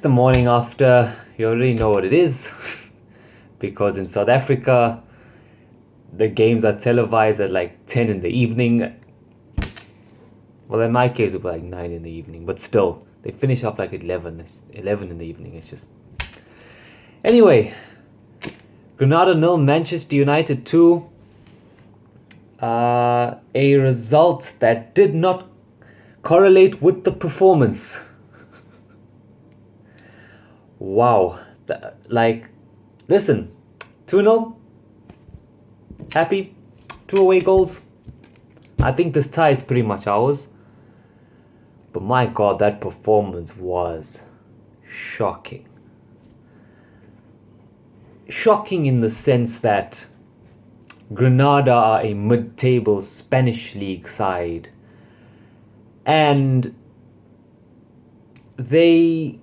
The morning after, you already know what it is. Because in South Africa, the games are televised at like 10 in the evening. Well, in my case, it was like 9 in the evening, but still, they finish up like 11 in the evening. It's just. Anyway, Granada 0, Manchester United 2. A result that did not correlate with the performance. Wow. Listen, 2-0. Happy. 2 away goals. I think this tie is pretty much ours. But my God, that performance was shocking. Shocking in the sense that Granada are a mid-table Spanish league side. And they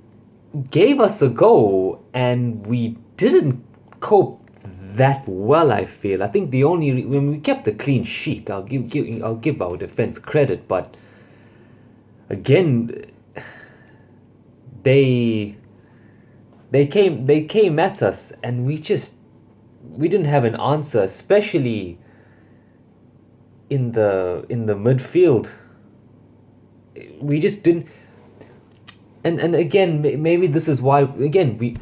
gave us a go and we didn't cope that well. I feel. I think when we kept a clean sheet, I'll give our defense credit, but again, they came at us and we didn't have an answer, especially in the midfield. We just didn't. And again, maybe this is why, again,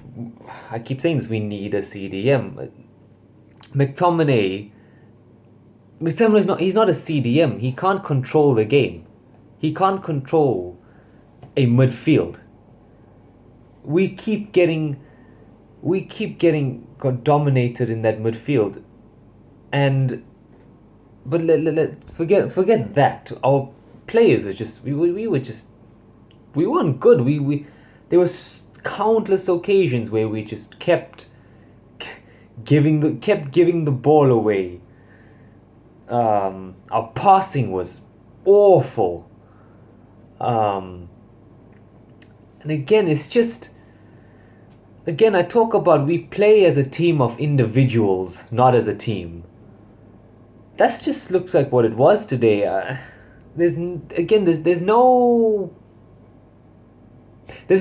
I keep saying this, we need a CDM. McTominay he's not a CDM. He can't control the game. He can't control a midfield. We keep getting dominated in that midfield. But let forget that. Our players were just we weren't good. There was countless occasions where we just kept giving the ball away. Our passing was awful. And again, I talk about we play as a team of individuals, not as a team. That just looks like what it was today. There's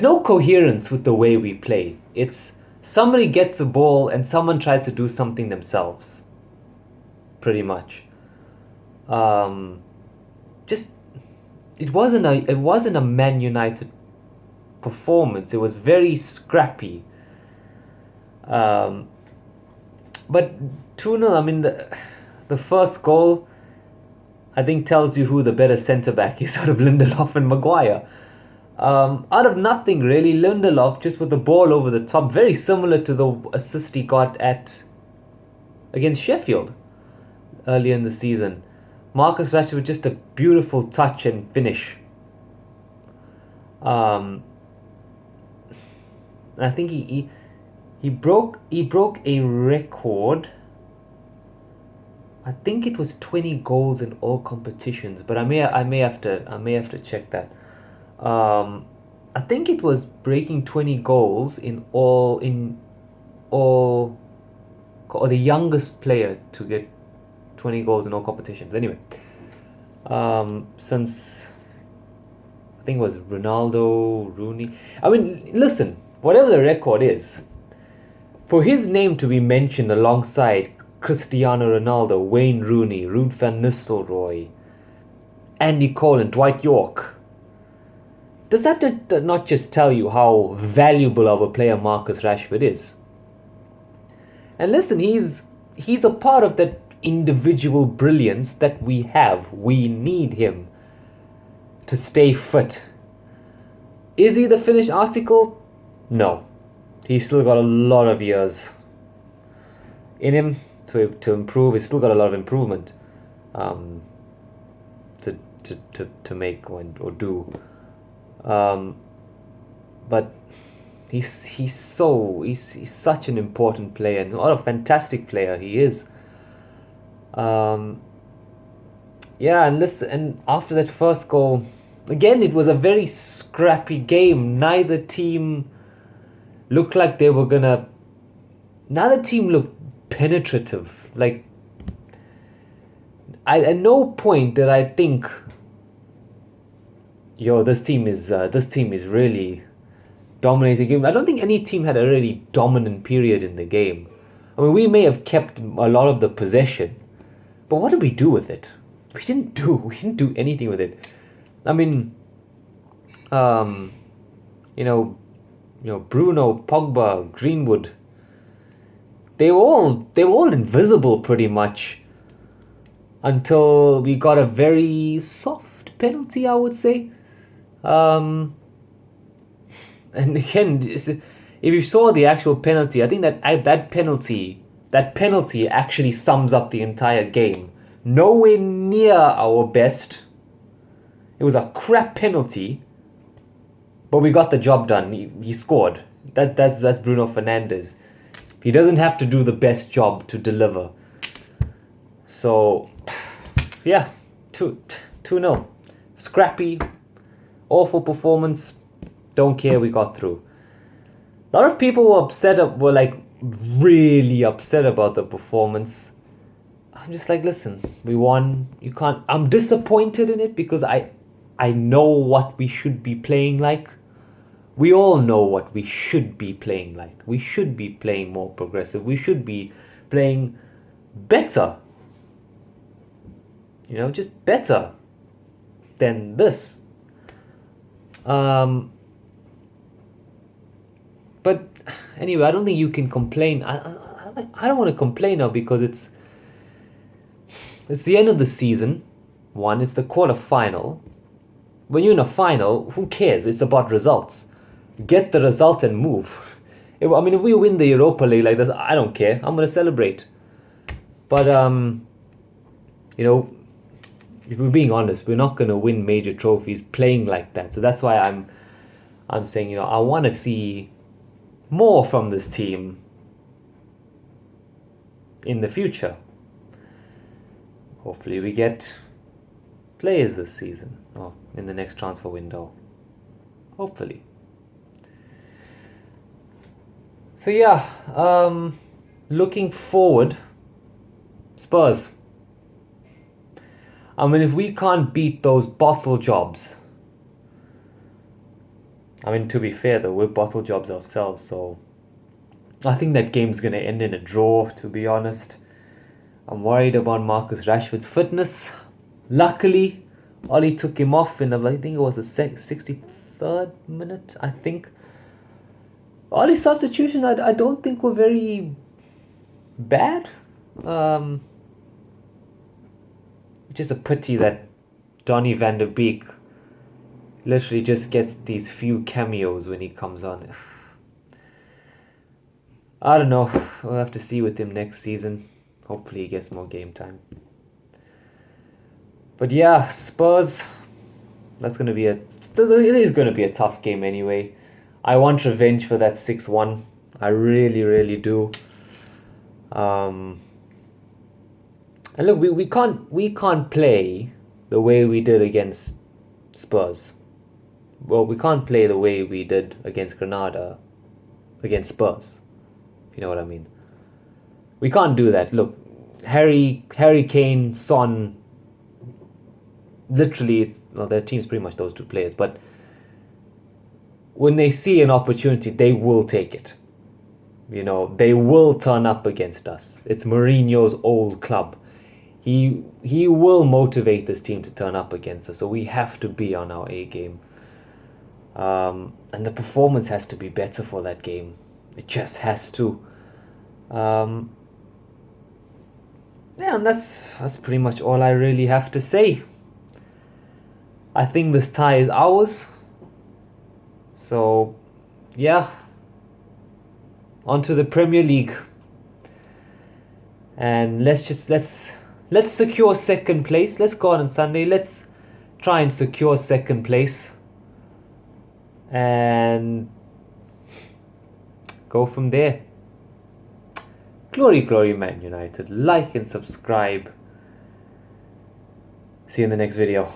no coherence with the way we play. It's somebody gets a ball and someone tries to do something themselves. Pretty much. It wasn't a Man United performance. It was very scrappy. But 2-0, I mean, the first goal, I think, tells you who the better centre-back is out of Lindelof and Maguire. Out of nothing, really, Lindelof just with the ball over the top, very similar to the assist he got against Sheffield earlier in the season. Marcus Rashford with just a beautiful touch and finish. I think he broke a record. I think it was 20 goals in all competitions, but I may have to check that. I think it was breaking 20 goals or the youngest player to get 20 goals in all competitions. Anyway, since I think it was Ronaldo, Rooney. I mean, listen, whatever the record is, for his name to be mentioned alongside Cristiano Ronaldo, Wayne Rooney, Ruud van Nistelrooy, Andy Cole and Dwight York, does that not just tell you how valuable of a player Marcus Rashford is? And listen, he's a part of that individual brilliance that we have. We need him to stay fit. Is he the finished article? No. He's still got a lot of years in him to improve. He's still got a lot of improvement to make or do. But he's such an important player and what a fantastic player he is. And after that first goal, again, it was a very scrappy game. Neither team looked like they were gonna. Neither team looked penetrative. Like, at no point did I think, this team is really dominating game. I don't think any team had a really dominant period in the game. I mean, we may have kept a lot of the possession, but what did we do with it? We didn't do anything with it. I mean, you know, Bruno, Pogba, Greenwood. They were all invisible pretty much until we got a very soft penalty, I would say. And again, if you saw the actual penalty, I think that penalty actually sums up the entire game. Nowhere near our best. It was a crap penalty, but we got the job done. He scored. That's Bruno Fernandes. He doesn't have to do the best job to deliver. So, yeah, 2-0. Scrappy, awful performance. Don't care, we got through. A lot of people were like really upset about the performance. I'm just like, listen, we won. You can't. I'm disappointed in it because I know what we should be playing like. We all know what we should be playing like. We should be playing more progressive. We should be playing better. Just better than this. But anyway, I don't think you can complain. I don't want to complain now because it's the end of the season. It's the quarterfinal. When you're in a final, who cares? It's about results. Get the result and move. If we win the Europa League like this, I don't care. I'm gonna celebrate. But if we're being honest, we're not gonna win major trophies playing like that. So that's why I'm saying, I want to see more from this team in the future. Hopefully we get players this season or in the next transfer window. Hopefully. So yeah, looking forward, Spurs. If we can't beat those bottle jobs, to be fair though, we're bottle jobs ourselves, so I think that game's going to end in a draw, to be honest. I'm worried about Marcus Rashford's fitness. Luckily, Ollie took him off in, I think it was the 63rd minute, I think. Ollie's substitution, I don't think were very bad. Just a pity that Donny van der Beek literally just gets these few cameos when he comes on. I don't know. We'll have to see with him next season. Hopefully he gets more game time. But yeah, Spurs. It is going to be a tough game anyway. I want revenge for that 6-1. I really, really do. And look, we can't play the way we did against Spurs. Well, we can't play the way we did against Granada against Spurs. If you know what I mean. We can't do that. Look, Harry Kane, Son, literally, their team's pretty much those two players, but when they see an opportunity, they will take it. They will turn up against us. It's Mourinho's old club. He will motivate this team to turn up against us, so we have to be on our A game. And the performance has to be better for that game. It just has to. Yeah, and that's pretty much all I really have to say. I think this tie is ours. So, yeah, on to the Premier League, and let's secure second place. Let's go on Sunday. Let's try and secure second place, and go from there. Glory, glory, Man United. Like and subscribe. See you in the next video.